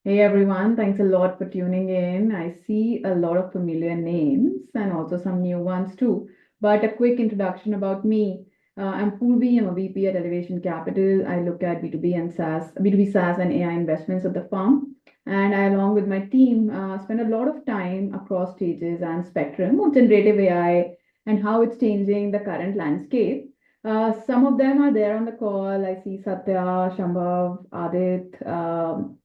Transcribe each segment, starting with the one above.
Hey everyone, thanks a lot for tuning in. I see a lot of familiar names and also some new ones too. But a quick introduction about me. I'm Poorvi, I'm a VP at Elevation Capital. I look at B2B and SaaS, B2B SaaS and AI investments at the firm. And I, along with my team, spend a lot of time across stages and spectrum of generative AI and how it's changing the current landscape. Some of them are there on the call. I see Satya, Shambhav, Adit,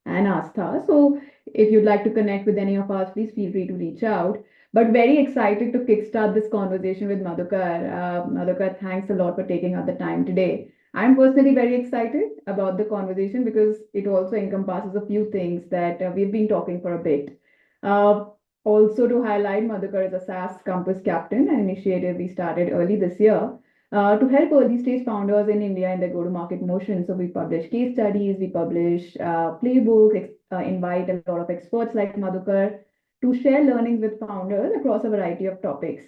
and Astha. So if you'd like to connect with any of us, please feel free to reach out. But very excited to kickstart this conversation with Madhukar. Madhukar, thanks a lot for taking out the time today. I'm personally very excited about the conversation because it also encompasses a few things that we've been talking for a bit. Uh, Also, to highlight, Madhukar is a SaaS campus captain, an initiative we started early this year to help early stage founders in India in their go to market motion. So we publish case studies, we publish playbook, invite a lot of experts like Madhukar to share learnings with founders across a variety of topics.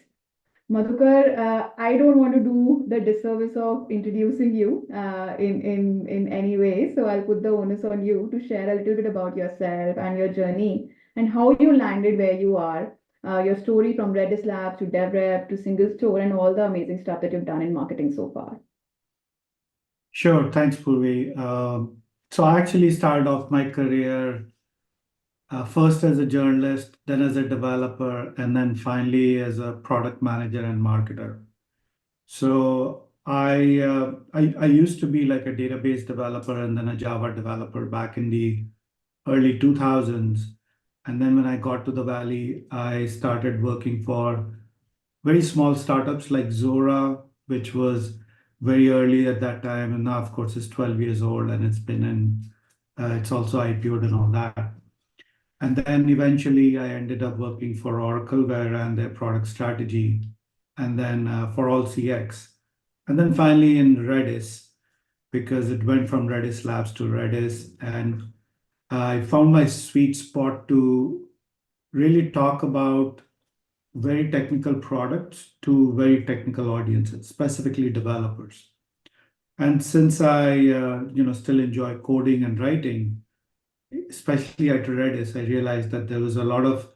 Madhukar, I don't want to do the disservice of introducing you in any way, so I'll put the onus on you to share a little bit about yourself and your journey and how you landed where you are, your story from Redis Labs to DevRep to SingleStore and all the amazing stuff that you've done in marketing so far. Sure, thanks, Poorvi. So I actually started off my career first as a journalist, then as a developer, and then finally as a product manager and marketer. So I used to be like a database developer and then a Java developer back in the early 2000s. And then when I got to the Valley, I started working for very small startups like Zora, which was very early at that time, and now of course it's 12 years old and it's also IPO'd and all that. And then eventually I ended up working for Oracle, where I ran their product strategy, and then for all CX. And then finally in Redis, because it went from Redis Labs to Redis. And I found my sweet spot to really talk about very technical products to very technical audiences, specifically developers. And since I still enjoy coding and writing, especially at Redis, I realized that there was a lot of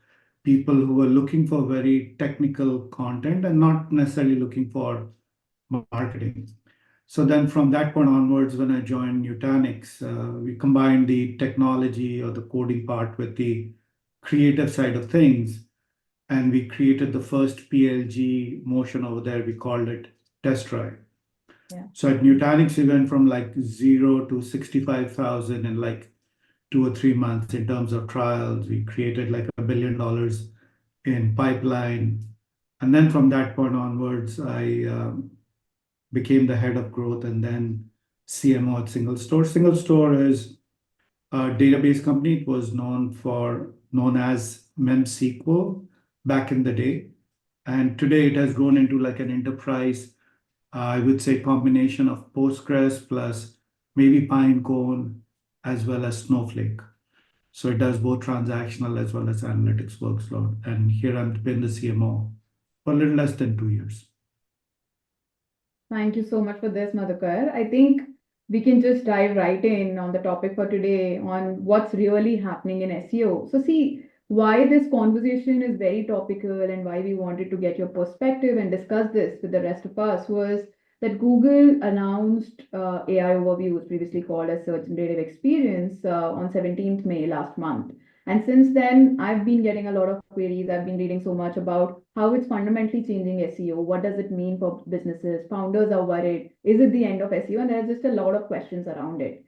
people who were looking for very technical content and not necessarily looking for marketing. So then from that point onwards, when I joined Nutanix, we combined the technology or the coding part with the creative side of things. And we created the first PLG motion over there. We called it Test Drive. Yeah. So at Nutanix, we went from like zero to 65,000 in like 2 or 3 months in terms of trials. We created like $1 billion in pipeline. And then from that point onwards, I became the head of growth and then CMO at SingleStore. SingleStore is a database company. It was known as MemSQL back in the day. And today it has grown into like an enterprise, I would say combination of Postgres plus maybe Pinecone as well as Snowflake. So it does both transactional as well as analytics workload. And here I've been the CMO for a little less than 2 years. Thank you so much for this, Madhukar. I think we can just dive right in on the topic for today on what's really happening in SEO. So, see, why this conversation is very topical and why we wanted to get your perspective and discuss this with the rest of us was that Google announced AI Overviews, previously called as Search Generative Experience, on 17th May last month. And since then, I've been getting a lot of queries. I've been reading so much about how it's fundamentally changing SEO. What does it mean for businesses? Founders are worried. Is it the end of SEO? And there's just a lot of questions around it.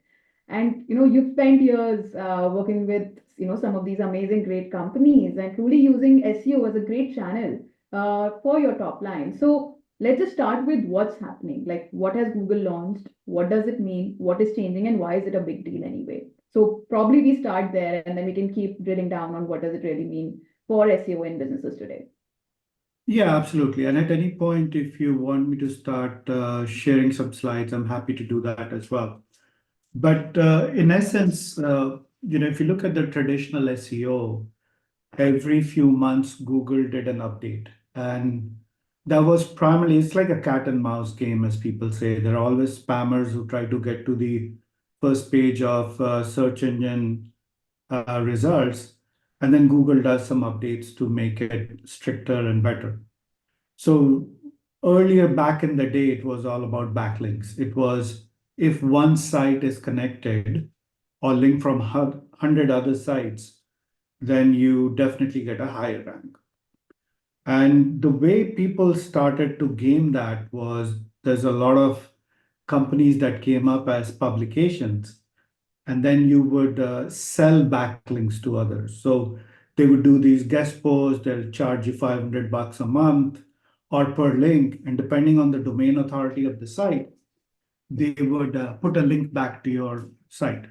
And you've spent years working with some of these amazing, great companies and truly using SEO as a great channel for your top line. So let's just start with what's happening. Like, what has Google launched? What does it mean? What is changing? And why is it a big deal anyway? So probably we start there, and then we can keep drilling down on what does it really mean for SEO in businesses today. Yeah, absolutely. And at any point, if you want me to start sharing some slides, I'm happy to do that as well. But in essence, if you look at the traditional SEO, every few months Google did an update. And that was primarily, it's like a cat and mouse game, as people say. There are always spammers who try to get to the first page of search engine results, and then Google does some updates to make it stricter and better. So earlier back in the day, it was all about backlinks. It was if one site is connected or linked from 100 other sites, then you definitely get a higher rank. And the way people started to game that was there's a lot of companies that came up as publications, and then you would sell backlinks to others. So they would do these guest posts, they'll charge you $500 a month or per link, and depending on the domain authority of the site, they would put a link back to your site.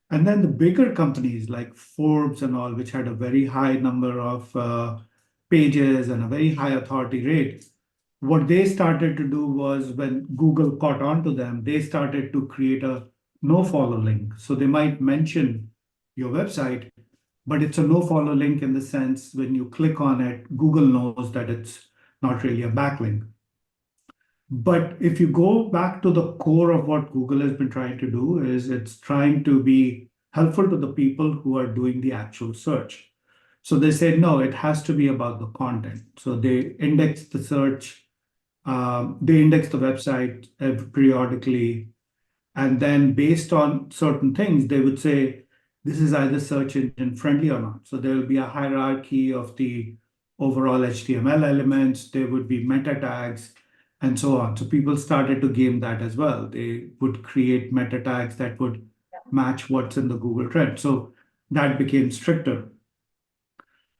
And then the bigger companies like Forbes and all, which had a very high number of pages and a very high authority rate, what they started to do was when Google caught on to them, they started to create a no follow link. So they might mention your website, but it's a no follow link in the sense when you click on it, Google knows that it's not really a backlink. But if you go back to the core of what Google has been trying to do is it's trying to be helpful to the people who are doing the actual search. So they say, no, it has to be about the content. So they index the search, they index the website periodically. And then based on certain things, they would say, this is either search engine friendly or not. So there will be a hierarchy of the overall HTML elements, there would be meta tags, and so on. So people started to game that as well. They would create meta tags that would match what's in the Google trend. So that became stricter.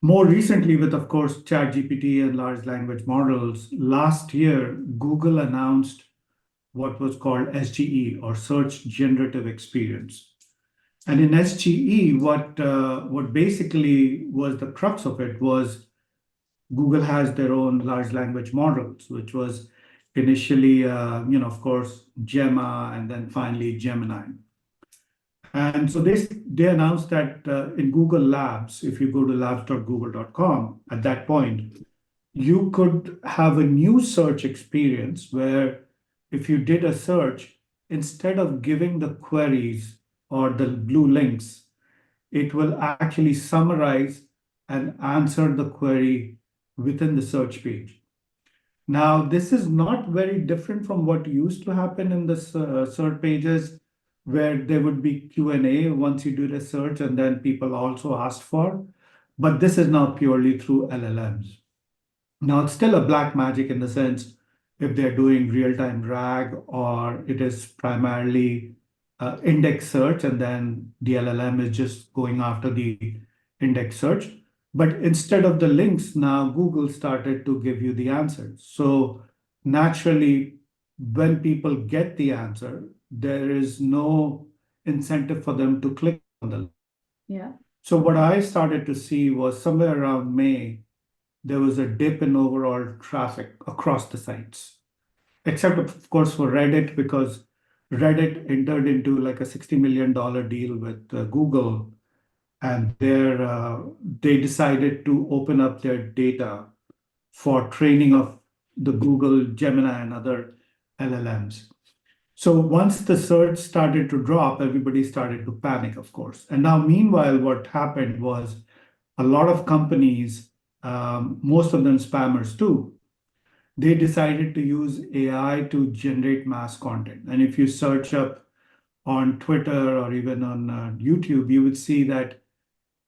More recently, with of course ChatGPT and large language models, last year Google announced what was called SGE or Search Generative Experience. And in SGE, what basically was the crux of it was Google has their own large language models, which was initially, of course, Gemma and then finally Gemini. And so they announced that in Google Labs, if you go to labs.google.com, at that point, you could have a new search experience where if you did a search, instead of giving the queries or the blue links, it will actually summarize and answer the query within the search page. Now, this is not very different from what used to happen in the search pages, where there would be Q&A once you do a search and then people also asked for. But this is now purely through LLMs. Now, it's still a black magic in the sense if they're doing real-time RAG or it is primarily index search and then the LLM is just going after the index search. But instead of the links, now Google started to give you the answers. So naturally, when people get the answer, there is no incentive for them to click on the link. Yeah. So what I started to see was somewhere around May, there was a dip in overall traffic across the sites, except of course for Reddit, because Reddit entered into like a $60 million deal with Google, and they decided to open up their data for training of the Google Gemini and other LLMs. So once the search started to drop, everybody started to panic, of course. And now, meanwhile, what happened was a lot of companies, most of them spammers too, they decided to use AI to generate mass content. And if you search up on Twitter or even on YouTube, you would see that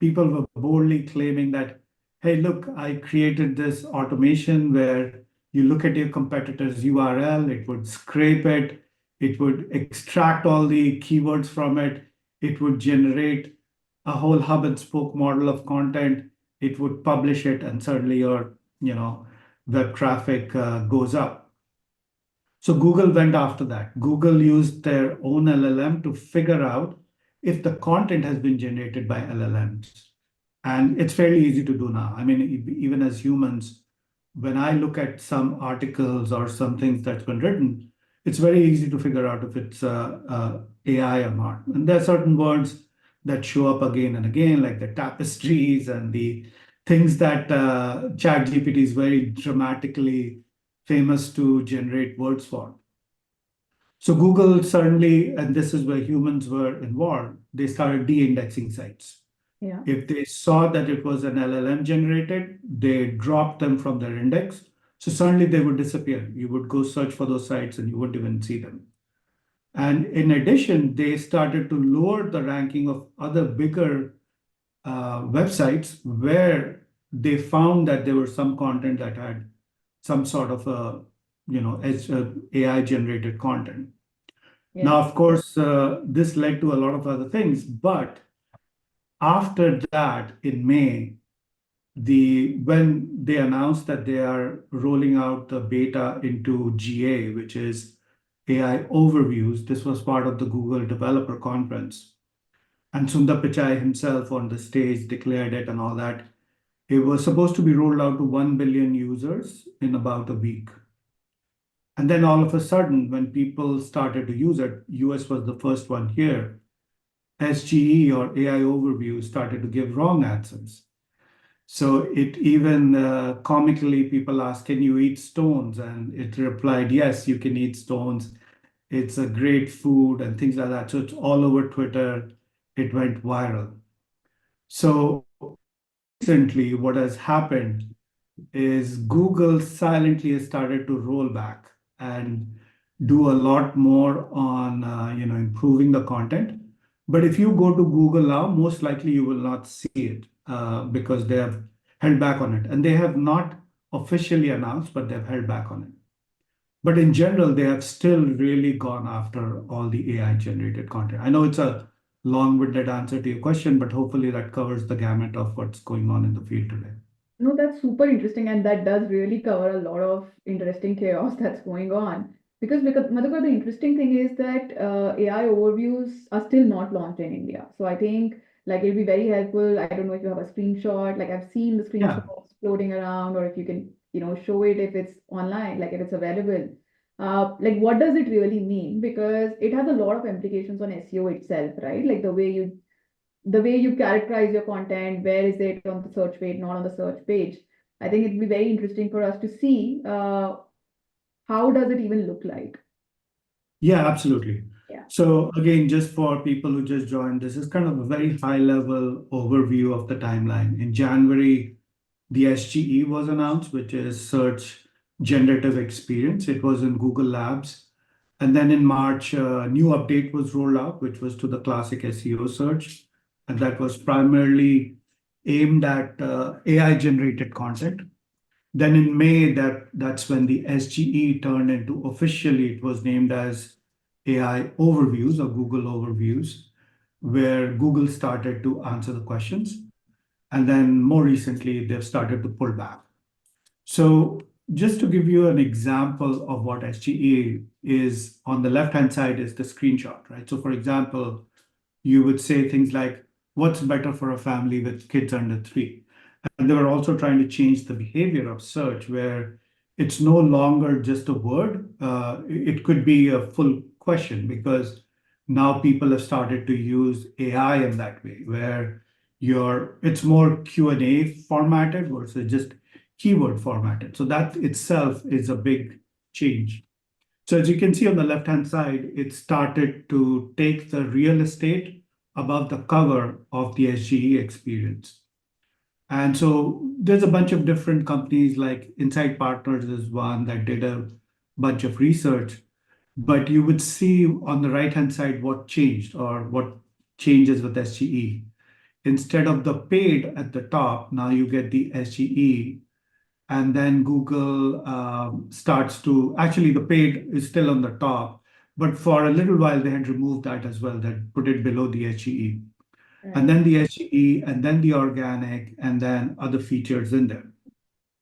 people were boldly claiming that, hey, look, I created this automation where you look at your competitor's URL, it would scrape it, it would extract all the keywords from it, it would generate a whole hub and spoke model of content, it would publish it, and suddenly your, web traffic goes up. So Google went after that. Google used their own LLM to figure out if the content has been generated by LLMs. And it's fairly easy to do now. I mean, even as humans, when I look at some articles or some things that's been written, it's very easy to figure out if it's AI or not. And there are certain words that show up again and again, like the tapestries and the things that ChatGPT is very dramatically famous to generate words for. So Google suddenly, and this is where humans were involved, they started de-indexing sites. Yeah. If they saw that it was an LLM generated, they dropped them from their index. So suddenly they would disappear. You would go search for those sites and you wouldn't even see them. And in addition, they started to lower the ranking of other bigger websites where they found that there was some content that had some sort of a, as AI generated content. Yeah. Now, of course, this led to a lot of other things, but after that, in May, when they announced that they are rolling out the beta into GA, which is AI overviews, this was part of the Google Developer Conference. And Sundar Pichai himself on the stage declared it and all that. It was supposed to be rolled out to 1 billion users in about a week. And then all of a sudden, when people started to use it, US was the first one here, SGE or AI overview started to give wrong answers. So it even comically, people asked, can you eat stones? And it replied, yes, you can eat stones. It's a great food and things like that. So it's all over Twitter. It went viral. So recently, what has happened is Google silently has started to roll back and do a lot more on improving the content. But if you go to Google now, most likely you will not see it because they have held back on it, and they have not officially announced, but they've held back on it. But in general, they have still really gone after all the AI generated content. I know it's a long-winded answer to your question, but hopefully that covers the gamut of what's going on in the field today. No, that's super interesting, and that does really cover a lot of interesting chaos that's going on. Because Madhukar, the interesting thing is that AI overviews are still not launched in India. So I think like it'll be very helpful. I don't know if you have a screenshot. Like I've seen the Yeah. screenshots floating around, or if you can, show it if it's online, like if it's available. Like what does it really mean? Because it has a lot of implications on SEO itself, right? Like the way you characterize your content, where is it on the search page, not on the search page. I think it'd be very interesting for us to see how does it even look like. Yeah, absolutely. Yeah. So again, just for people who just joined, this is kind of a very high level overview of the timeline. In January, the SGE was announced, which is Search Generative Experience. It was in Google Labs. And then in March, a new update was rolled out, which was to the classic SEO search. And that was primarily aimed at AI generated content. Then in May, that's when the SGE turned into officially, it was named as AI Overviews or Google Overviews, where Google started to answer the questions. And then more recently, they've started to pull back. So just to give you an example of what SGE is, on the left-hand side is the screenshot, right? So for example, you would say things like, what's better for a family with kids under 3? And they were also trying to change the behavior of search where it's no longer just a word. It could be a full question because now people have started to use AI in that way where it's more Q&A formatted versus just keyword formatted. So that itself is a big change. So as you can see on the left-hand side, it started to take the real estate above the cover of the SGE experience. And so there's a bunch of different companies like Insight Partners is one that did a bunch of research. But you would see on the right-hand side what changed or what changes with SGE. Instead of the paid at the top, now you get the SGE. And then Google starts to actually, the paid is still on the top. But for a little while, they had removed that as well, that put it below the SGE. And Right. then the SGE, and then the organic, and then other features in there.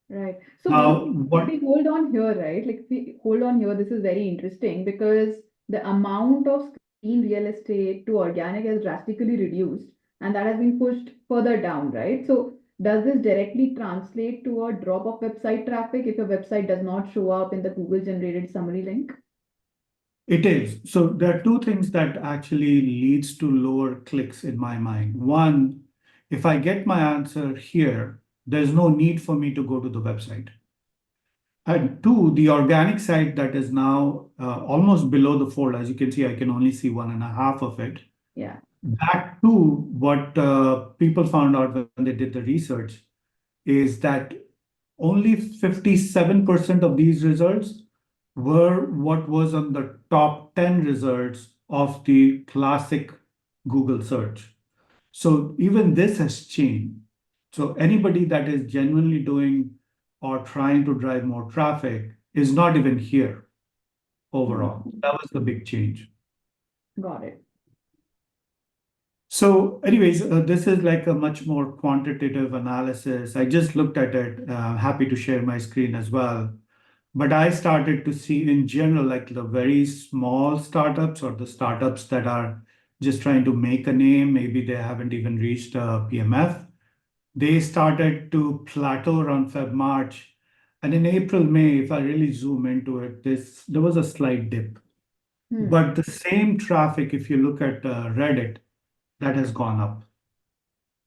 Right. So Now, Madhukar, if what we hold on here, right? Like if we hold on here, this is very interesting because the amount of screen real estate to organic has drastically reduced, and that has been pushed further down, right? So does this directly translate to a drop of website traffic if a website does not show up in the Google generated summary link? it is. So there are two things that actually leads to lower clicks in my mind. One, if I get my answer here, there's no need for me to go to the website. And two, the organic site that is now almost below the fold, as you can see, I can only see one and a half of it. Yeah. That too, what people found out when they did the research is that only 57% of these results were what was on the top 10 results of the classic Google search. So even this has changed. So anybody that is genuinely doing or trying to drive more traffic is not even here overall. Hmm. That was the big change. Got it. So, anyways, this is like a much more quantitative analysis. I just looked at it. Happy to share my screen as well. But I started to see in general, like the very small startups or the startups that are just trying to make a name, maybe they haven't even reached a PMF. They started to plateau around Feb, March. And in April, May, if I really zoom into it, there was a slight dip. Hmm. But the same traffic, if you look at Reddit, that has gone up.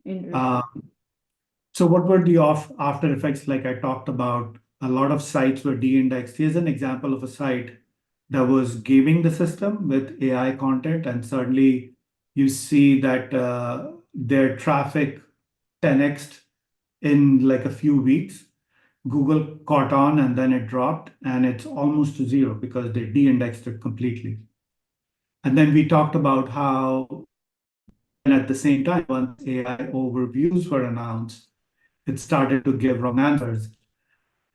Uh, Interesting. so what were the after effects like I talked about? A lot of sites were de-indexed. Here's an example of a site that was gaming the system with AI content, and suddenly you see that their traffic 10x in like a few weeks. Google caught on and then it dropped, and it's almost to zero because they de-indexed it completely. And then we talked about how, and at the same time, once AI overviews were announced, it started to give wrong answers.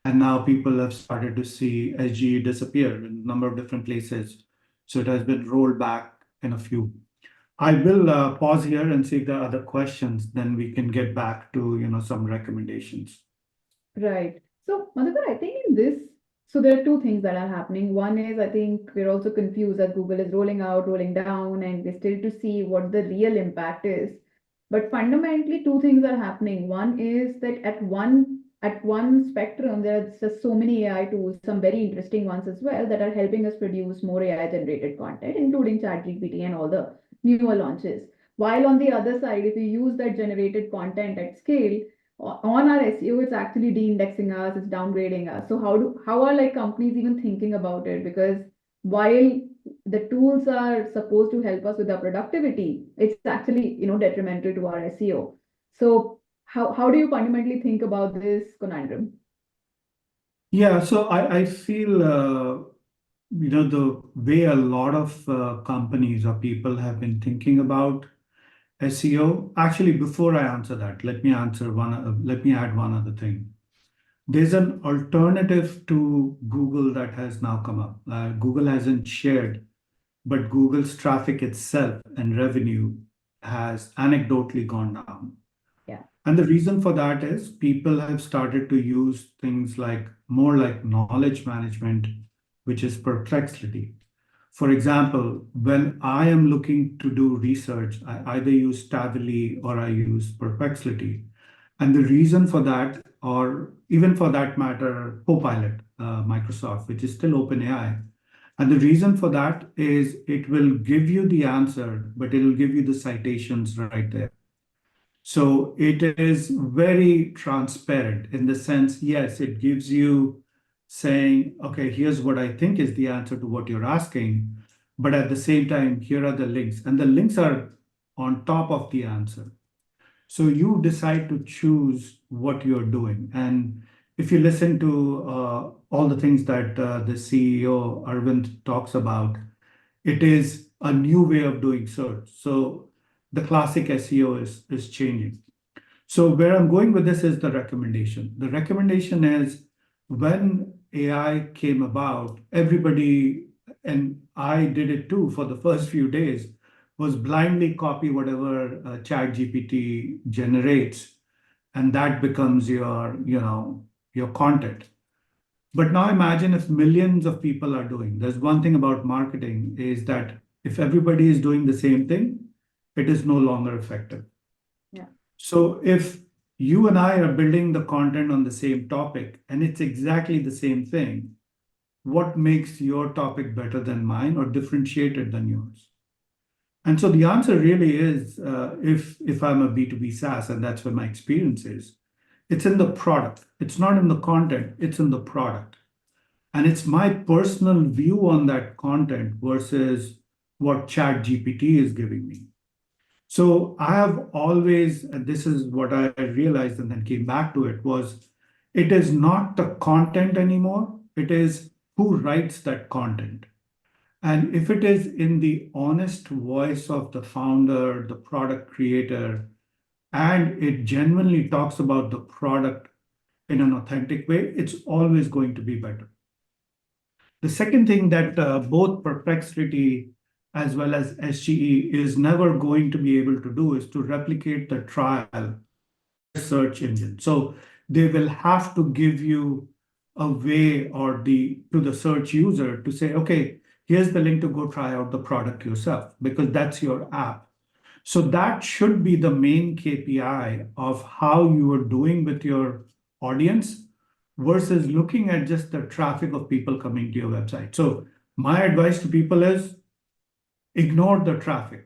And now people have started to see SGE disappear in a number of different places. So it has been rolled back in a few. I will pause here and see if there are other questions. Then we can get back to some recommendations. Right. So, Madhukar, I think in this, so there are two things that are happening. One is I think we're also confused that Google is rolling out, rolling down, and we're still to see what the real impact is. But fundamentally, two things are happening. One is that at one spectrum, there are just so many AI tools, some very interesting ones as well, that are helping us produce more AI generated content, including ChatGPT and all the newer launches. While on the other side, if you use that generated content at scale, on our SEO, it's actually de-indexing us, it's downgrading us. So how are like companies even thinking about it? Because while the tools are supposed to help us with our productivity, it's actually detrimental to our SEO. So how do you fundamentally think about this conundrum? Yeah, so I feel the way a lot of companies or people have been thinking about SEO. Actually, before I answer that, let me add one other thing. There's an alternative to Google that has now come up. Google hasn't shared, but Google's traffic itself and revenue has anecdotally gone down. Yeah. And the reason for that is people have started to use things like more like knowledge management, which is perplexity. For example, when I am looking to do research, I either use Tably or I use Perplexity. And the reason for that, or even for that matter, Copilot, Microsoft, which is still OpenAI. And the reason for that is it will give you the answer, but it will give you the citations right there. So it is very transparent in the sense, yes, it gives you saying, okay, here's what I think is the answer to what you're asking. But at the same time, here are the links. And the links are on top of the answer. So you decide to choose what you're doing. And if you listen to all the things that the CEO Arvind talks about, it is a new way of doing search. So the classic SEO is changing. So where I'm going with this is the recommendation. The recommendation is when AI came about, everybody, and I did it too for the first few days, was blindly copy whatever ChatGPT generates, and that becomes your content. But now imagine if millions of people are doing. There's one thing about marketing is that if everybody is doing the same thing, it is no longer effective. Yeah. So if you and I are building the content on the same topic and it's exactly the same thing, what makes your topic better than mine or differentiated than yours? And so the answer really is if I'm a B2B SaaS, and that's where my experience is, it's in the product. It's not in the content, it's in the product. And it's my personal view on that content versus what ChatGPT is giving me. So I have always, and this is what I realized and then came back to it, was it is not the content anymore. It is who writes that content. And if it is in the honest voice of the founder, the product creator, and it genuinely talks about the product in an authentic way, it's always going to be better. The second thing that both Perplexity as well as SGE is never going to be able to do is to replicate the trial search engine. So they will have to give you a way or the to the search user to say, okay, here's the link to go try out the product yourself because that's your app. So that should be the main KPI of how you are doing with your audience versus looking at just the traffic of people coming to your website. So my advice to people is ignore the traffic.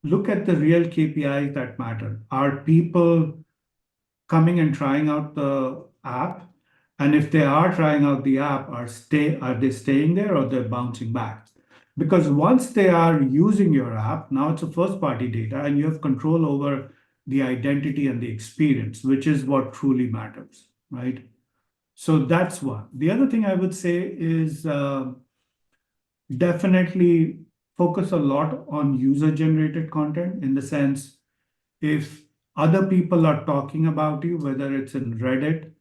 Look at the real KPIs that matter. Are people coming and trying out the app? And if they are trying out the app, are they staying there or they're bouncing back? Because once they are using your app, now it's a first party data and you have control over the identity and the experience, which is what truly matters, right? So that's one. The other thing I would say is definitely focus a lot on user generated content in the sense if other people are talking about you, whether it's in Reddit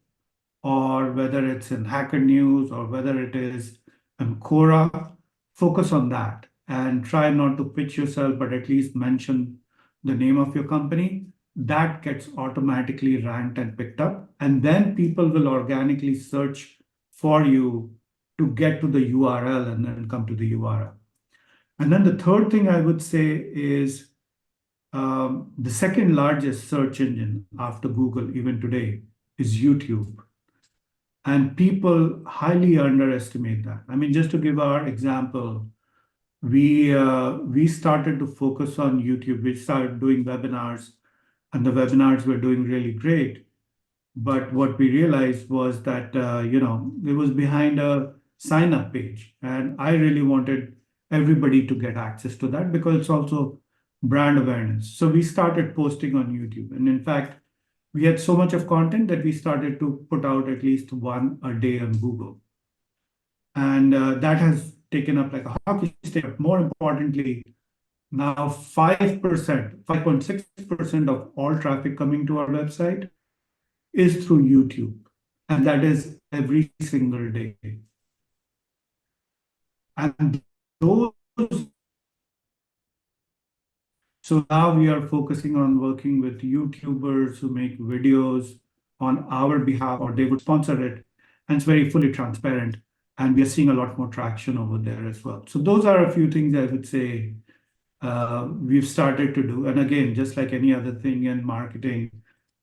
or whether it's in Hacker News or whether it is in Quora, focus on that and try not to pitch yourself, but at least mention the name of your company. That gets automatically ranked and picked up. And then people will organically search for you to get to the URL and then come to the URL. And then the third thing I would say is the second largest search engine after Google, even today, is YouTube. And people highly underestimate that. I mean, just to give our example, we started to focus on YouTube. We started doing webinars, and the webinars were doing really great. But what we realized was that it was behind a sign up page, and I really wanted everybody to get access to that because it's also brand awareness. So we started posting on YouTube, and in fact, we had so much of content that we started to put out at least one a day on Google. And that has taken up like a hockey stick. But more importantly, now 5%, 5.6% of all traffic coming to our website is through YouTube. And that is every single day. And those, so now we are focusing on working with YouTubers who make videos on our behalf or they would sponsor it. And it's very fully transparent. And we are seeing a lot more traction over there as well. So those are a few things I would say we've started to do. And again, just like any other thing in marketing,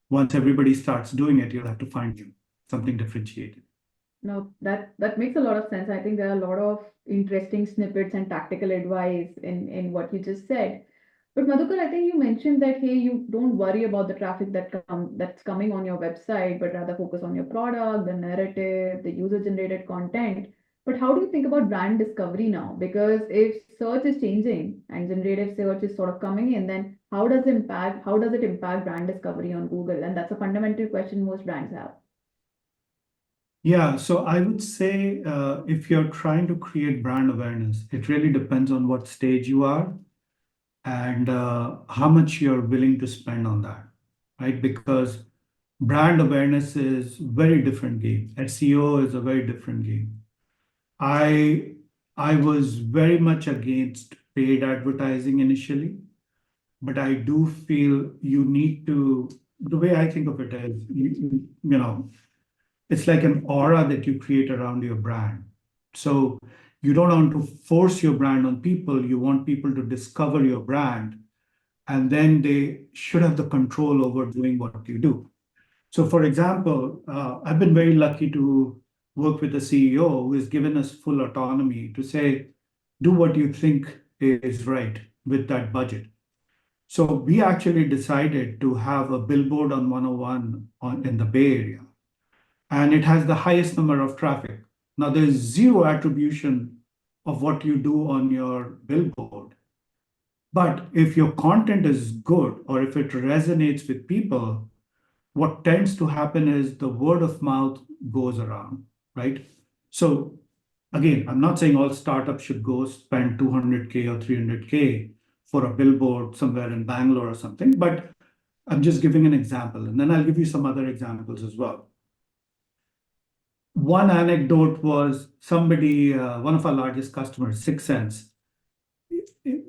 once everybody starts doing it, you'll have to find something differentiated. No, that makes a lot of sense. I think there are a lot of interesting snippets and tactical advice in what you just said. But Madhukar, I think you mentioned that hey, you don't worry about the traffic that's coming on your website, but rather focus on your product, the narrative, the user-generated content. But how do you think about brand discovery now? Because if search is changing and generative search is sort of coming in, then how does it impact brand discovery on Google? And that's a fundamental question most brands have. Yeah, so I would say if you're trying to create brand awareness, it really depends on what stage you are and how much you're willing to spend on that, right? Because brand awareness is very different game. SEO is a very different game. I I was very much against paid advertising initially, but I do feel you need to, the way I think of it is, it's like an aura that you create around your brand. So you don't want to force your brand on people. You want people to discover your brand, and then they should have the control over doing what you do. So, for example, I've been very lucky to work with a CEO who has given us full autonomy to say, do what you think is right with that budget. So we actually decided to have a billboard on 101 in the Bay Area, and it has the highest number of traffic. Now, there's zero attribution of what you do on your billboard, But if your content is good or if it resonates with people, what tends to happen is the word of mouth goes around, right? So again, I'm not saying all startups should go spend 200K or 300K for a billboard somewhere in Bangalore or something, but I'm just giving an example. And then I'll give you some other examples as well. One anecdote was somebody, one of our largest customers, Six Sense,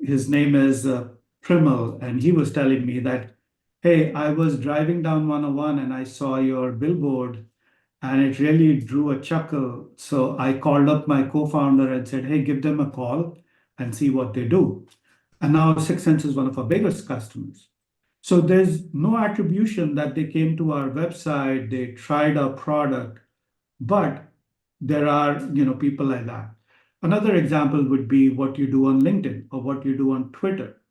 his name is Primal, and he was telling me that, hey, I was driving down 101 and I saw your billboard and it really drew a chuckle. So I called up my co-founder and said, hey, give them a call and see what they do. And now Six Sense is one of our biggest customers. So there's no attribution that they came to our website, they tried our product, but there are, people like that. Another example would be what you do on LinkedIn or what you do on Twitter.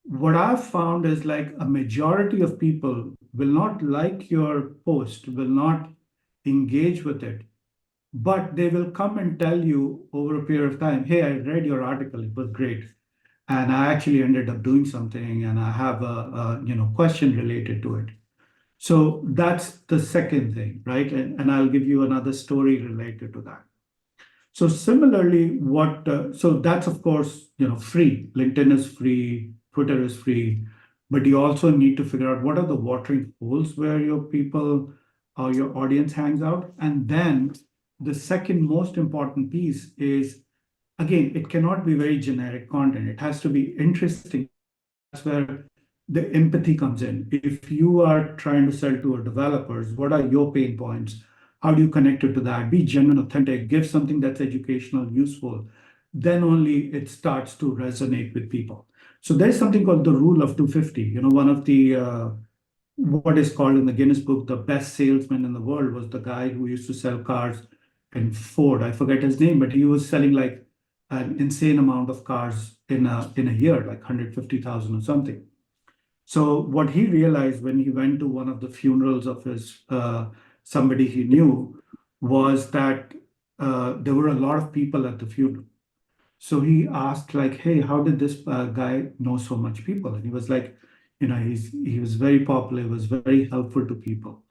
What I've found is like a majority of people will not like your post, will not engage with it, but they will come and tell you over a period of time, hey, I read your article, it was great. And I actually ended up doing something and I have a question related to it. So that's the second thing, right? And I'll give you another story related to that. So similarly, so that's of course, free. LinkedIn is free, Twitter is free, but you also need to figure out what are the watering holes where your people or your audience hangs out. And then the second most important piece is, again, it cannot be very generic content. It has to be interesting. That's where the empathy comes in. If you are trying to sell to a developers, what are your pain points? How do you connect it to that? Be genuine, authentic, give something that's educational, useful. Then only it starts to resonate with people. So there's something called the rule of 250. One of the what is called in the Guinness Book, the best salesman in the world was the guy who used to sell cars in Ford. I forget his name, but he was selling like an insane amount of cars in a year, like 150,000 or something. So what he realized when he went to one of the funerals of his somebody he knew was that there were a lot of people at the funeral. So he asked like, "Hey, how did this guy know so much people?" And he was like, he was very popular, he was very helpful to people.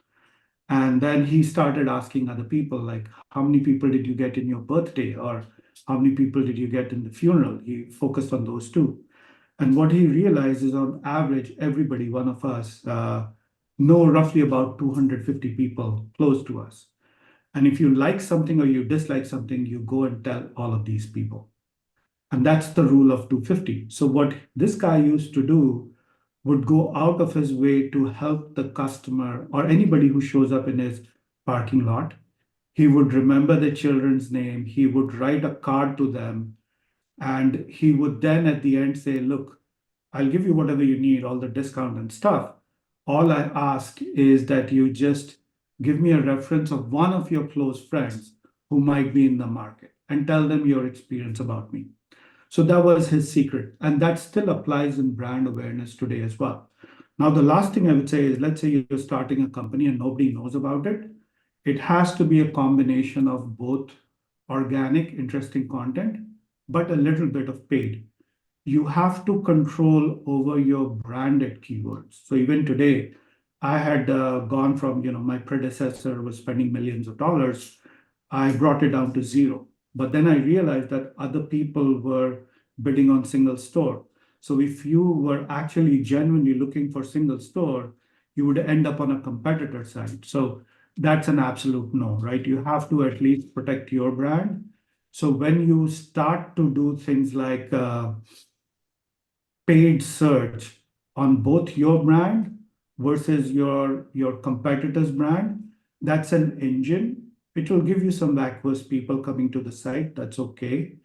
And then he started asking other people like, "How many people did you get in your birthday?" or "How many people did you get in the funeral?" He focused on those two. And what he realized is on average, everybody, one of us, know roughly about 250 people close to us. And if you like something or you dislike something, you go and tell all of these people. And that's the rule of 250. So what this guy used to do would go out of his way to help the customer or anybody who shows up in his parking lot. He would remember the children's name. He would write a card to them. And he would then at the end say, look, I'll give you whatever you need, all the discount and stuff. All I ask is that you just give me a reference of one of your close friends who might be in the market and tell them your experience about me. So that was his secret. And that still applies in brand awareness today as well. Now, the last thing I would say is let's say you're starting a company and nobody knows about it. It has to be a combination of both organic, interesting content, but a little bit of paid. You have to control over your branded keywords. So even today, I had gone from, my predecessor was spending millions of dollars. I brought it down to zero. But then I realized that other people were bidding on SingleStore. So if you were actually genuinely looking for SingleStore, you would end up on a competitor side. So that's an absolute no, right? You have to at least protect your brand. So when you start to do things like paid search on both your brand versus your competitor's brand, that's an engine. It will give you some backwards people coming to the site. That's okay.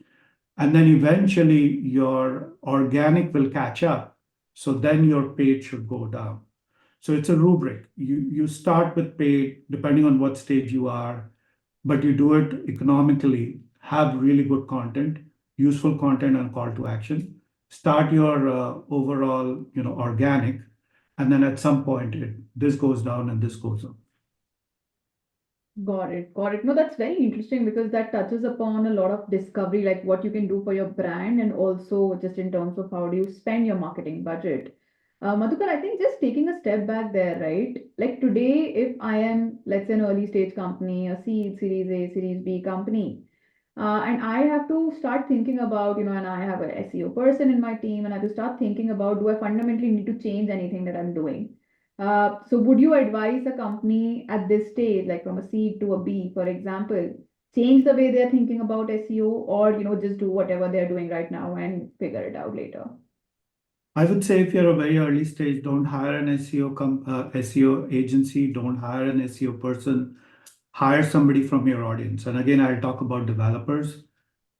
And then eventually your organic will catch up. So then your paid should go down. So it's a rubric. You start with paid depending on what stage you are, but you do it economically, have really good content, useful content and call to action. Start your overall, organic, and then at some point this goes down and this goes up. Got it. Got it. No, that's very interesting because that touches upon a lot of discovery, like what you can do for your brand and also just in terms of how do you spend your marketing budget. Madhukar, I think just taking a step back there, right? Like today, if I am, let's say, an early stage company, a seed, Series A, Series B company, and I have to start thinking about, and I have a SEO person in my team, and I have to start thinking about, do I fundamentally need to change anything that I'm doing? So would you advise a company at this stage, like from a C to a B, for example, change the way they're thinking about SEO or, just do whatever they're doing right now and figure it out later? I would say if you're a very early stage, don't hire an SEO agency, don't hire an SEO person, hire somebody from your audience. And again, I'll talk about developers.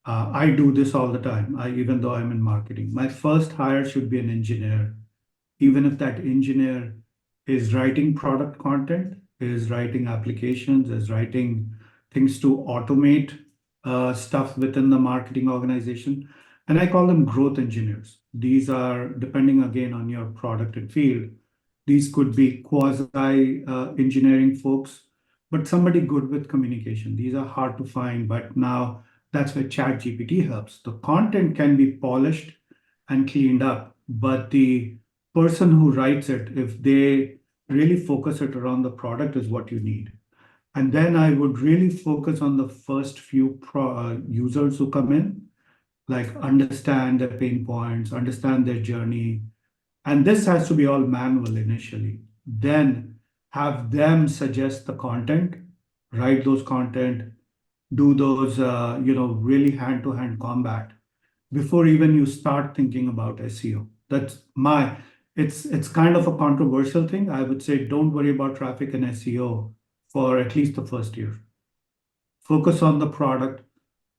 I do this all the time, even though I'm in marketing. My first hire should be an engineer, even if that engineer is writing product content, is writing applications, is writing things to automate stuff within the marketing organization. And I call them growth engineers. These are, depending again on your product and field, these could be quasi engineering folks, but somebody good with communication. These are hard to find, but now that's where ChatGPT helps. The content can be polished and cleaned up, but the person who writes it, if they really focus it around the product, is what you need. And then I would really focus on the first few users who come in, like understand their pain points, understand their journey. And this has to be all manual initially. Then have them suggest the content, write those content, do those, really hand-to-hand combat before even you start thinking about SEO. It's kind of a controversial thing. I would say don't worry about traffic and SEO for at least the first year. Focus on the product,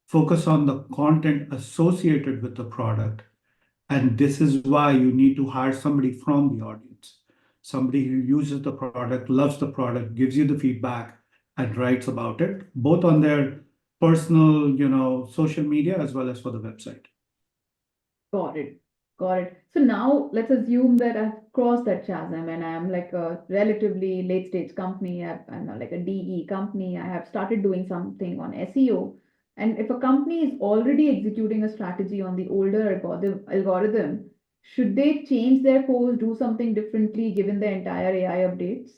focus on the content associated with the product. And this is why you need to hire somebody from the audience, somebody who uses the product, loves the product, gives you the feedback, and writes about it, both on their personal, social media as well as for the website. Got it. Got it. So now let's assume that I've crossed that chasm and I'm like a relatively late stage company. I'm like a DE company. I have started doing something on SEO. And if a company is already executing a strategy on the older algorithm, should they change their course, do something differently given the entire AI updates?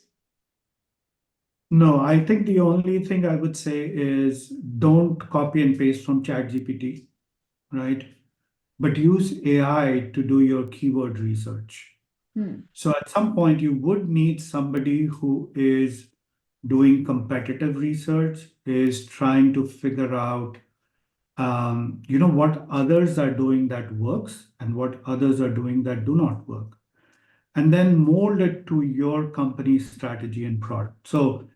No, I think the only thing I would say is don't copy and paste from ChatGPT, right? But use AI to do your keyword research. Hmm. So at some point, you would need somebody who is doing competitive research, is trying to figure out, what others are doing that works and what others are doing that do not work, and then mold it to your company's strategy and product. So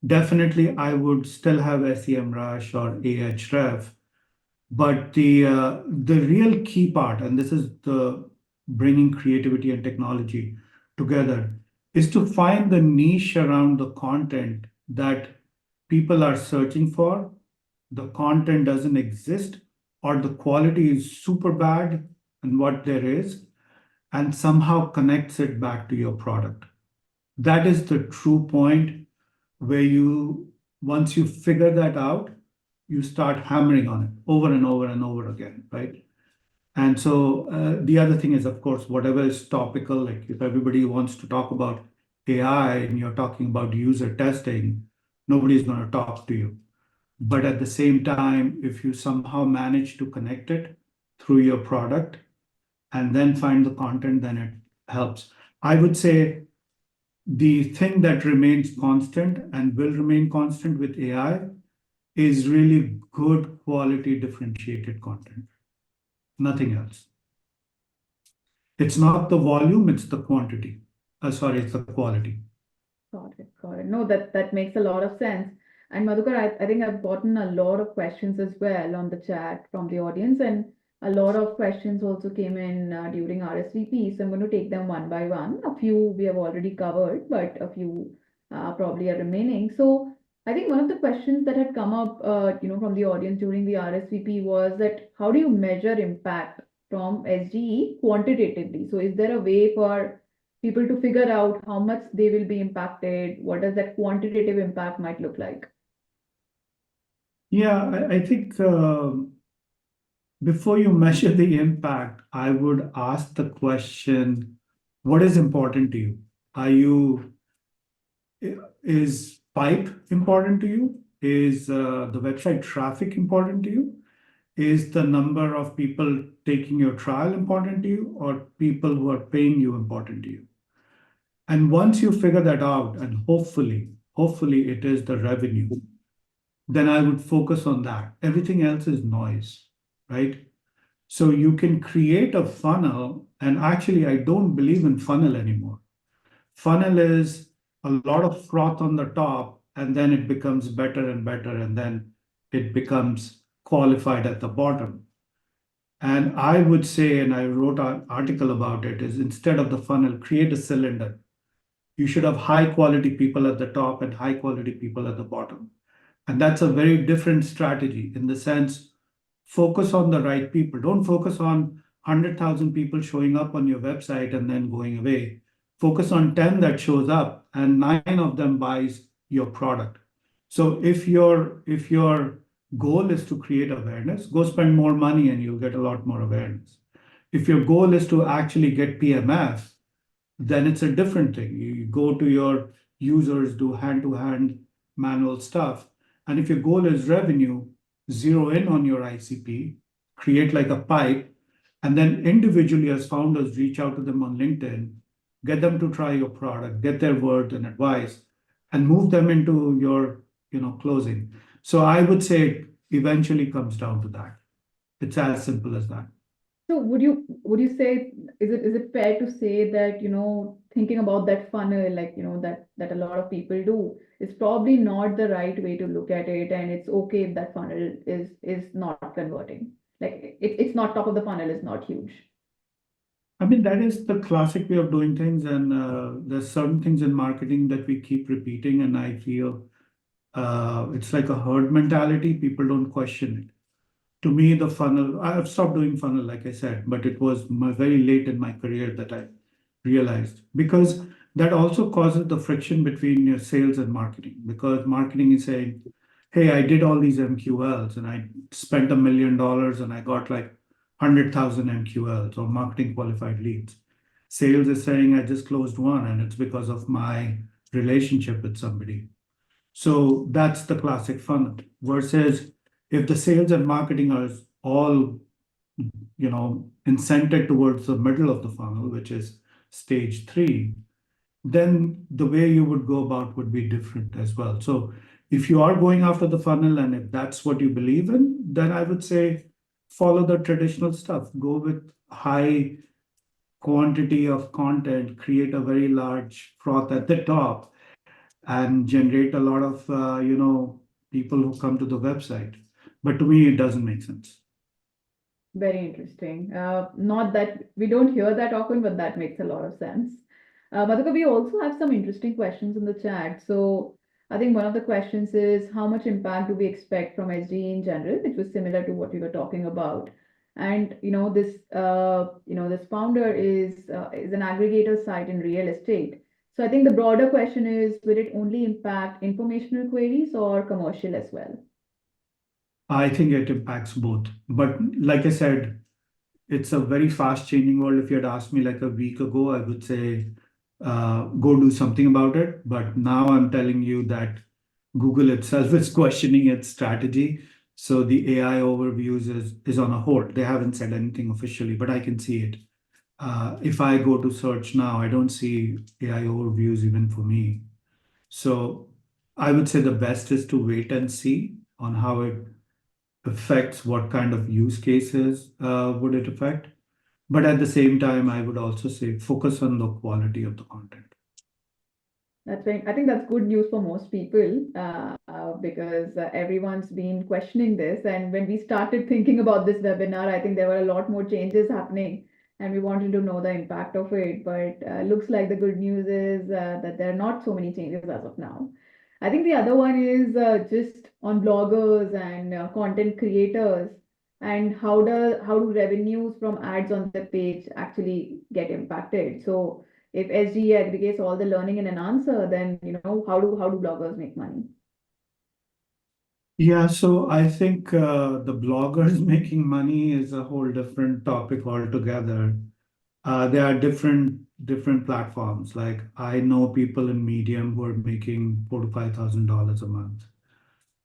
definitely, I would still have SEMrush or Ahref, but the real key part, and this is the bringing creativity and technology together, is to find the niche around the content that people are searching for. The content doesn't exist, or the quality is super bad, and what there is, and somehow connects it back to your product. That is the true point where once you figure that out, you start hammering on it over and over and over again, right? And so the other thing is, of course, whatever is topical, like if everybody wants to talk about AI and you're talking about user testing, nobody's going to talk to you. But at the same time, if you somehow manage to connect it through your product and then find the content, then it helps. I would say the thing that remains constant and will remain constant with AI is really good quality differentiated content. Nothing else. It's not the volume, it's the quantity. Sorry, it's the quality. Got it. Got it. No, that makes a lot of sense. And Madhukar, I think I've gotten a lot of questions as well on the chat from the audience, and a lot of questions also came in during RSVP. So I'm going to take them one by one. A few we have already covered, but a few probably are remaining. So I think one of the questions that had come up, from the audience during the RSVP was that how do you measure impact from SGE quantitatively? So is there a way for people to figure out how much they will be impacted? What does that quantitative impact might look like? Yeah, I think before you measure the impact, I would ask the question, what is important to you? Are you, is pipe important to you? Is the website traffic important to you? Is the number of people taking your trial important to you, or people who are paying you important to you? And once you figure that out, and hopefully it is the revenue, then I would focus on that. Everything else is noise, right? So you can create a funnel, and actually, I don't believe in funnel anymore. Funnel is a lot of froth on the top, and then it becomes better and better, and then it becomes qualified at the bottom. And I would say, and I wrote an article about it, is instead of the funnel, create a cylinder. You should have high quality people at the top and high quality people at the bottom. And that's a very different strategy in the sense, focus on the right people. Don't focus on 100,000 people showing up on your website and then going away. Focus on 10 that shows up and 9 of them buys your product. So if your goal is to create awareness, go spend more money and you'll get a lot more awareness. If your goal is to actually get PMF, then it's a different thing. You go to your users, do hand-to-hand manual stuff. And if your goal is revenue, zero in on your ICP, create like a pipe, and then individually as founders, reach out to them on LinkedIn, get them to try your product, get their word and advice, and move them into your, closing. So I would say it eventually comes down to that. It's as simple as that. So would you say, is it fair to say that, thinking about that funnel, like, that a lot of people do, is probably not the right way to look at it, and it's okay if that funnel is not converting. Like it's not top of the funnel is not huge. I mean, that is the classic way of doing things, and there's certain things in marketing that we keep repeating, and I feel it's like a herd mentality. People don't question it. To me, the funnel, I've stopped doing funnel, like I said, but it was very late in my career that I realized, because that also causes the friction between your sales and marketing, because marketing is saying, hey, I did all these MQLs and I spent $1 million and I got like 100,000 MQLs or marketing qualified leads. Sales is saying, I just closed one and it's because of my relationship with somebody. So that's the classic funnel. Versus if the sales and marketing are all, incented towards the middle of the funnel, which is stage 3, then the way you would go about would be different as well. So if you are going after the funnel and if that's what you believe in, then I would say follow the traditional stuff. Go with high quantity of content, create a very large froth at the top, and generate a lot of people who come to the website. But to me, it doesn't make sense. Very interesting. Not that we don't hear that often, but that makes a lot of sense. Madhukar, we also have some interesting questions in the chat. So I think one of the questions is, how much impact do we expect from SGE in general, which was similar to what we were talking about. And this founder is an aggregator site in real estate. So I think the broader question is, will it only impact informational queries or commercial as well? I think it impacts both. But like I said, it's a very fast changing world. If you had asked me like a week ago, I would say go do something about it. But now I'm telling you that Google itself is questioning its strategy. So the AI overviews is on a hold. They haven't said anything officially, but I can see it. If I go to search now, I don't see AI overviews even for me. So I would say the best is to wait and see on how it affects, what kind of use cases would it affect. But at the same time, I would also say focus on the quality of the content. I think that's good news for most people, because everyone's been questioning this. And when we started thinking about this webinar, I think there were a lot more changes happening, and we wanted to know the impact of it. But looks like the good news is that there are not so many changes as of now. I think the other one is just on bloggers and content creators, and how do revenues from ads on the page actually get impacted? So if SGE aggregates all the learning in an answer, then how do bloggers make money? Yeah, so I think the bloggers making money is a whole different topic altogether. There are different platforms. Like I know people in Medium who are making $4,000 to $5,000 a month.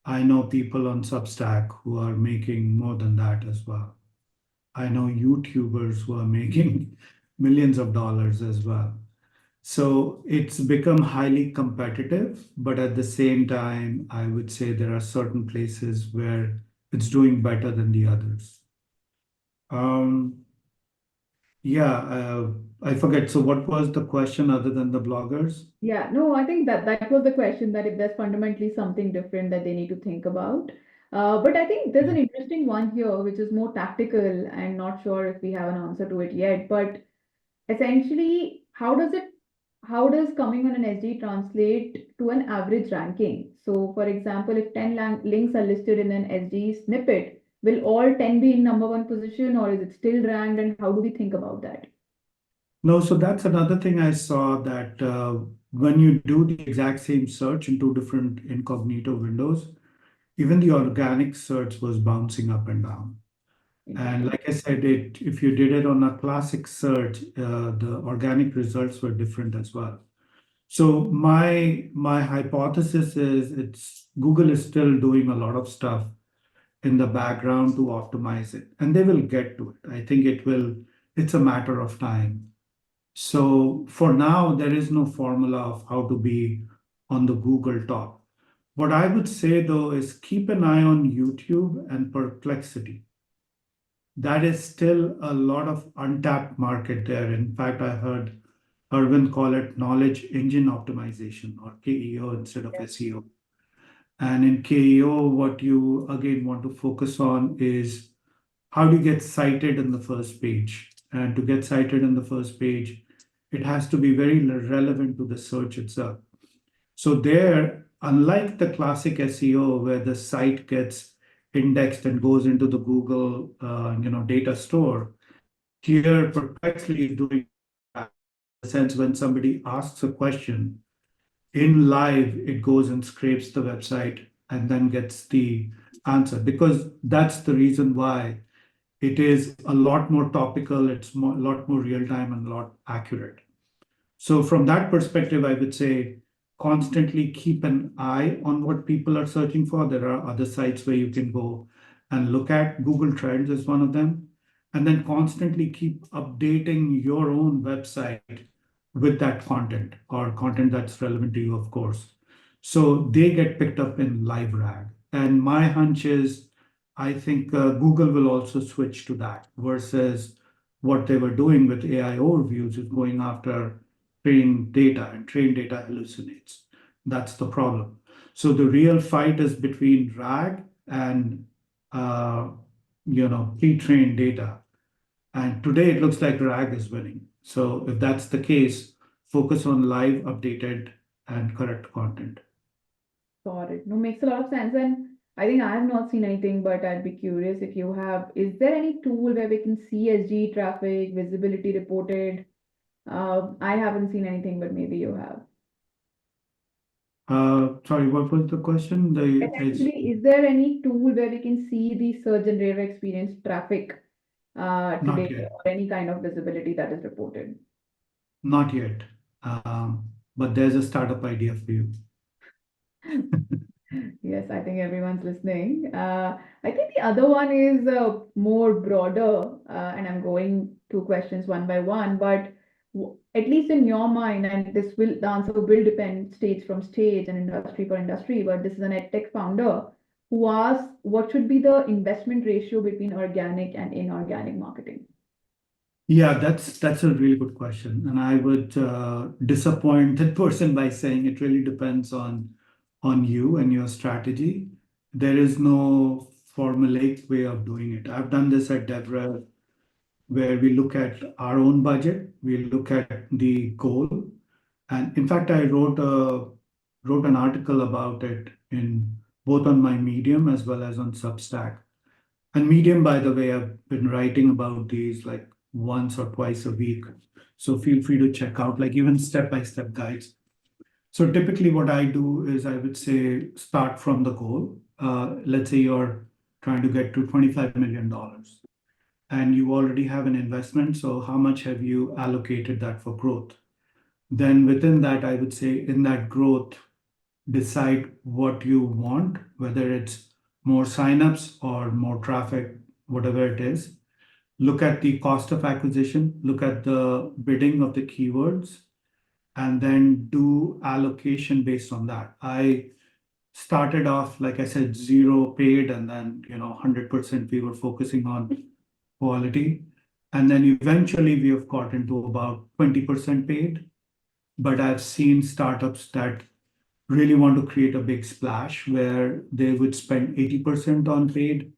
I know people on Substack who are making more than that as well. I know YouTubers who are making millions of dollars as well. So it's become highly competitive, but at the same time, I would say there are certain places where it's doing better than the others. Um, yeah, I forget. So what was the question other than the bloggers? Yeah, no, I think that was the question, that if there's fundamentally something different that they need to think about. But I think there's an interesting one here, which is more tactical, and not sure if we have an answer to it yet. But essentially, how does coming on an SD translate to an average ranking? So, for example, if 10 links are listed in an SD snippet, will all 10 be in number one position, or is it still ranked? And how do we think about that? No, so that's another thing I saw that when you do the exact same search in two different incognito windows, even the organic search was bouncing up and down. And Interesting. like I said, if you did it on a classic search, the organic results were different as well. So my hypothesis is it's Google is still doing a lot of stuff in the background to optimize it, and they will get to it. I think it's a matter of time. So for now, there is no formula of how to be on the Google top. What I would say though is keep an eye on YouTube and Perplexity. That is still a lot of untapped market there. In fact, I heard Arvind call it knowledge engine optimization, or KEO instead of SEO. And in KEO, what you again want to focus on is how do you get cited in the first page? And to get cited in the first page, it has to be very relevant to the search itself. So there, unlike the classic SEO where the site gets indexed and goes into the Google, data store, here Perplexly is doing that. In the sense when somebody asks a question in live, it goes and scrapes the website and then gets the answer, because that's the reason why it is a lot more topical, it's a lot more real time and a lot accurate. So from that perspective, I would say constantly keep an eye on what people are searching for. There are other sites where you can go and look at. Google Trends is one of them. And then constantly keep updating your own website with that content, or content that's relevant to you, of course. So they get picked up in live rag. And my hunch is, I think Google will also switch to that versus what they were doing with AI overviews, is going after trained data, and trained data hallucinates. That's the problem. So the real fight is between RAG and uh, pre-trained data. And today it looks like RAG is winning. So if that's the case, focus on live, updated, and correct content. Got it. No, makes a lot of sense. And I think I have not seen anything, but I'd be curious if you have. Is there any tool where we can see SG traffic, visibility reported? I haven't seen anything, but maybe you have. Sorry, what was the question? The it's Essentially, is there any tool where we can see the search and generator experience traffic not today, yet, or any kind of visibility that is reported? not yet. But there's a startup idea for you. Yes, I think everyone's listening. I think the other one is more broader, and I'm going to questions one by one, but at least in your mind, and the answer will depend stage from stage and industry for industry, but this is an edtech founder who asks what should be the investment ratio between organic and inorganic marketing? Yeah, that's a really good question, and I would disappoint that person by saying it really depends on you and your strategy. There is no formulaic way of doing it. I've done this at DevRev, where we look at our own budget, we look at the goal, and in fact, I wrote an article about it in both on my Medium as well as on Substack. And Medium, by the way, I've been writing about these like once or twice a week. So feel free to check out like even step-by-step guides. So typically what I do is I would say start from the goal. let's say you're trying to get to $25 million and you already have an investment. So how much have you allocated that for growth? Then within that, I would say in that growth, decide what you want, whether it's more signups or more traffic, whatever it is. Look at the cost of acquisition, look at the bidding of the keywords, and then do allocation based on that. I started off, like I said, zero paid, and then 100% we were focusing on quality. And then eventually we have gotten to about 20% paid. But I've seen startups that really want to create a big splash where they would spend 80% on paid,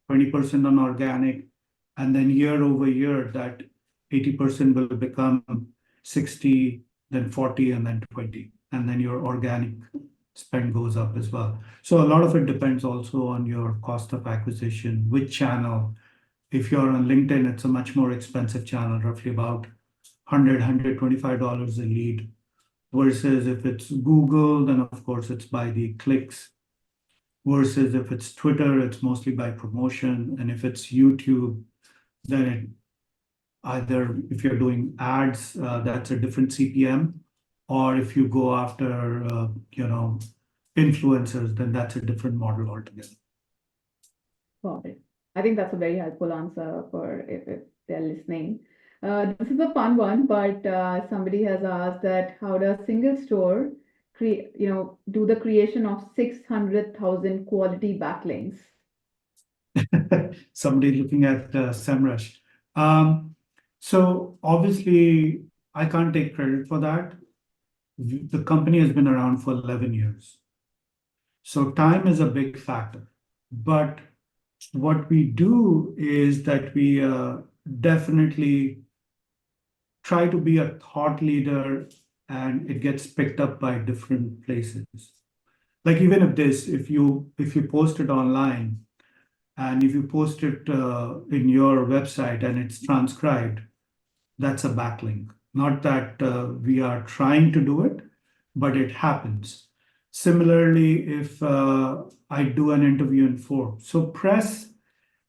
20% on organic, and then year over year, that 80% will become 60, then 40, and then 20. And then your organic spend goes up as well. So a lot of it depends also on your cost of acquisition, which channel. If you're on LinkedIn, it's a much more expensive channel, roughly about $125 a lead. Versus if it's Google, then of course it's by the clicks. Versus if it's Twitter, it's mostly by promotion. And if it's YouTube, then it either if you're doing ads, that's a different CPM, or if you go after influencers, then that's a different model altogether. Got it. I think that's a very helpful answer for if they're listening. This is a fun one, but somebody has asked that how does SingleStore do the creation of 600,000 quality backlinks? Somebody looking at SEMrush. So obviously, I can't take credit for that. The company has been around for 11 years. So time is a big factor. But what we do is that we definitely try to be a thought leader, and it gets picked up by different places. Like even if you post it online, and if you post it in your website and it's transcribed, that's a backlink. Not that we are trying to do it, but it happens. Similarly, if I do an interview in Forbes, so press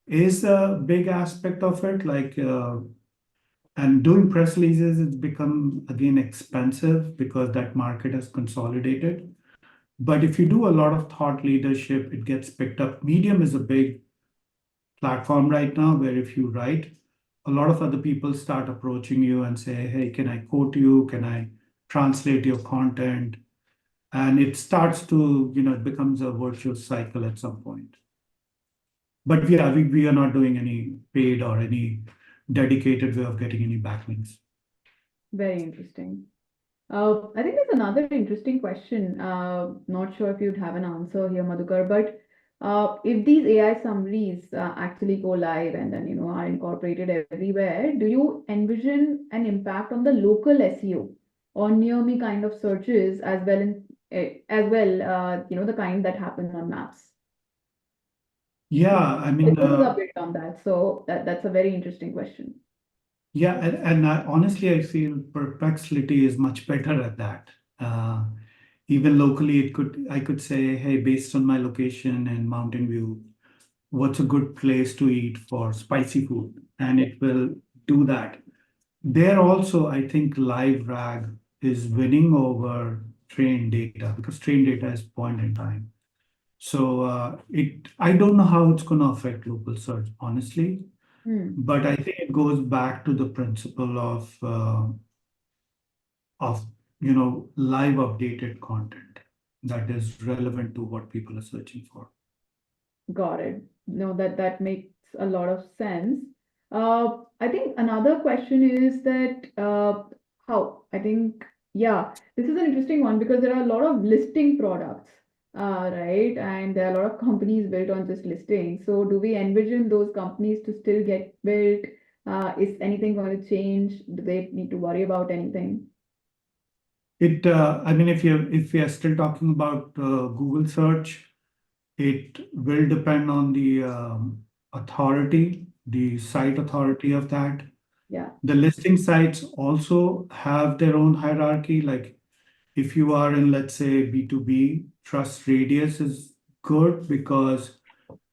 is a big aspect of it. And doing press releases, it's become again expensive because that market has consolidated. But if you do a lot of thought leadership, it gets picked up. Medium is a big platform right now where if you write, a lot of other people start approaching you and say, hey, can I quote you? Can I translate your content? And it starts to, it becomes a virtuous cycle at some point. But yeah, we are not doing any paid or any dedicated way of getting any backlinks. Very interesting. I think there's another interesting question. Not sure if you'd have an answer here, Madhukar, but if these AI summaries actually go live and then are incorporated everywhere, do you envision an impact on the local SEO or near me kind of searches as well the kind that happen on maps? Yeah, I mean, Focus a bit on that. So that's a very interesting question. yeah, and honestly, I feel Perplexity is much better at that. Even locally, I could say, hey, based on my location and Mountain View, what's a good place to eat for spicy food? And it will do that. There also, I think live RAG is winning over trained data because trained data is point in time. So I don't know how it's going to affect local search, honestly. But I think it goes back to the principle of live updated content that is relevant to what people are searching for. Got it. No, that makes a lot of sense. I think another question is that how I think this is an interesting one because there are a lot of listing products, right? And there are a lot of companies built on just listing. So do we envision those companies to still get built? Is anything going to change? Do they need to worry about anything? I mean, if we are still talking about Google search, it will depend on the authority, the site authority of that. Yeah. The listing sites also have their own hierarchy. Like if you are in, let's say, B2B, trust radius is good because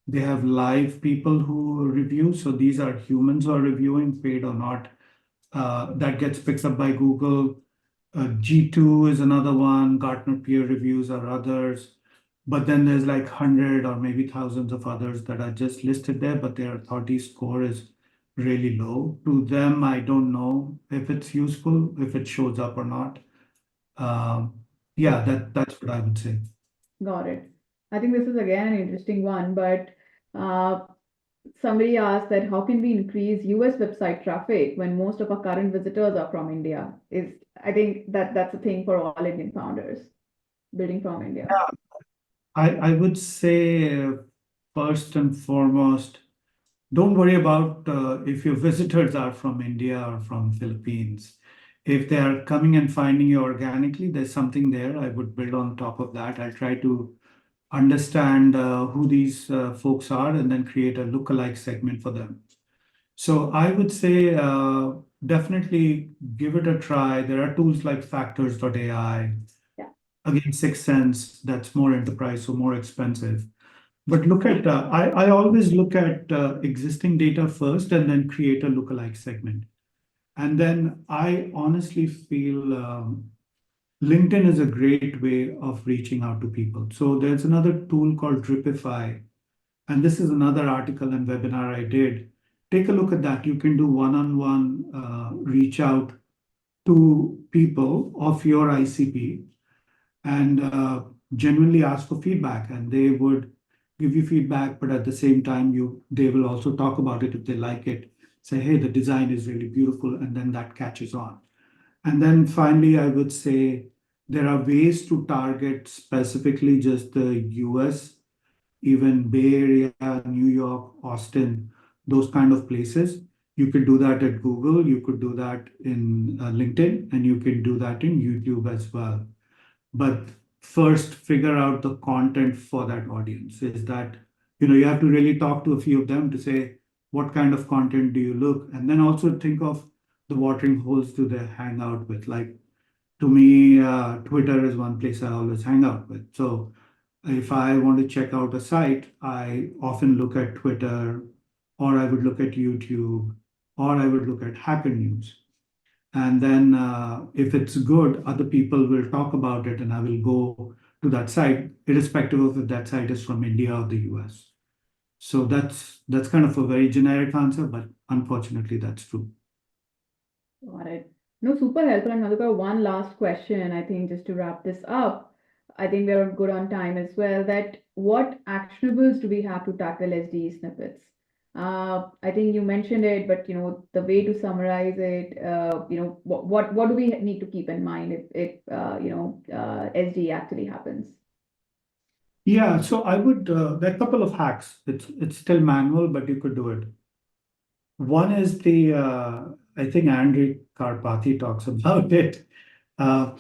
they have live people who review. So these are humans who are reviewing, paid or not. That gets picked up by Google. G2 is another one. Gartner peer reviews are others. But then there's like 100 or maybe thousands of others that are just listed there, but their authority score is really low. To them, I don't know if it's useful, if it shows up or not. Um, yeah, that's what I would say. Got it. I think this is again an interesting one, but uh, somebody asked that how can we increase US website traffic when most of our current visitors are from India? I think that's a thing for all Indian founders building from India. I would say first and foremost, don't worry about if your visitors are from India or from Philippines. If they are coming and finding you organically, there's something there. I would build on top of that. I'll try to understand who these folks are and then create a lookalike segment for them. So I would say definitely give it a try. There are tools like factors.ai. Yeah. Again, 6 Sense, that's more enterprise, so more expensive. But look at, I always look at existing data first and then create a lookalike segment. And then I honestly feel LinkedIn is a great way of reaching out to people. So there's another tool called Dripify. And this is another article and webinar I did. Take a look at that. You can do one-on-one reach out to people of your ICP and genuinely ask for feedback, and they would give you feedback, but at the same time they will also talk about it if they like it, say, hey, the design is really beautiful, and then that catches on. And then finally, I would say there are ways to target specifically just the US, even Bay Area, New York, Austin, those kind of places. You could do that at Google, you could do that in LinkedIn, and you can do that in YouTube as well. But first figure out the content for that audience. Is that, you have to really talk to a few of them to say, what kind of content do you look? And then also think of the watering holes do they hang out with. Like, to me, Twitter is one place I always hang out with. So if I want to check out a site, I often look at Twitter, or I would look at YouTube, or I would look at Hacker News. And then if it's good, other people will talk about it, and I will go to that site, irrespective of if that site is from India or the US. So that's kind of a very generic answer, but unfortunately, that's true. Got it. No, super helpful. And Madhukar, one last question, I think, just to wrap this up. I think we're good on time as well. That what actionables do we have to tackle SD snippets? I think you mentioned it, but the way to summarize it, what do we need to keep in mind if SD actually happens? Yeah, so I would there are a couple of hacks. It's still manual, but you could do it. One is the I think Andrew Karpathy talks about it. Uh,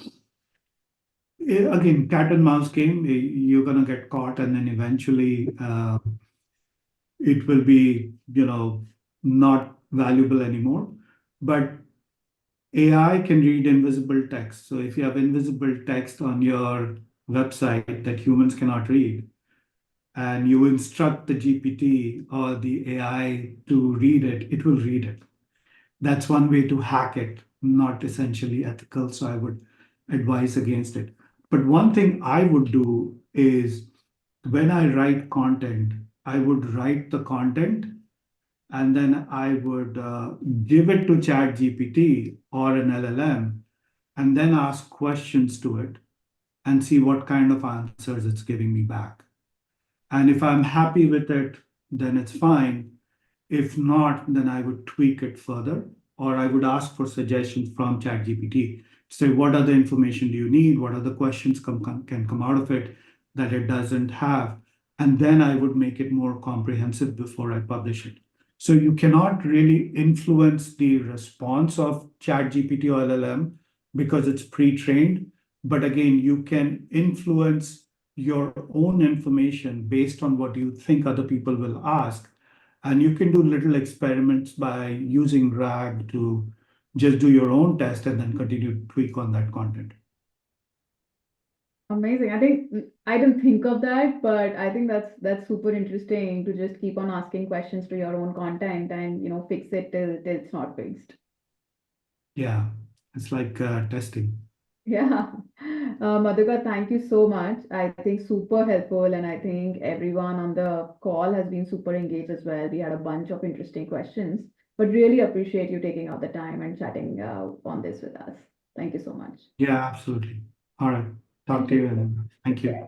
Again, cat and mouse game. You're gonna get caught, and then eventually it will be, not valuable anymore. But AI can read invisible text. So if you have invisible text on your website that humans cannot read, and you instruct the GPT or the AI to read it, it will read it. That's one way to hack it, not essentially ethical. So I would advise against it. But one thing I would do is when I write content, I would write the content and then I would give it to ChatGPT or an LLM and then ask questions to it and see what kind of answers it's giving me back. And if I'm happy with it, then it's fine. If not, then I would tweak it further, or I would ask for suggestions from ChatGPT. Say, what other information do you need? What other questions can come out of it that it doesn't have? And then I would make it more comprehensive before I publish it. So you cannot really influence the response of ChatGPT or LLM because it's pre-trained. But again, you can influence your own information based on what you think other people will ask. And you can do little experiments by using RAG to just do your own test and then continue to tweak on that content. Amazing. I think I didn't think of that, but I think that's super interesting to just keep on asking questions to your own content and fix it till it's not fixed. Yeah, it's like testing. Yeah. Madhukar, thank you so much. I think super helpful, and I think everyone on the call has been super engaged as well. We had a bunch of interesting questions, but really appreciate you taking out the time and chatting on this with us. Thank you so much. Yeah, absolutely. All right. Talk Thank to you you. then. Thank you.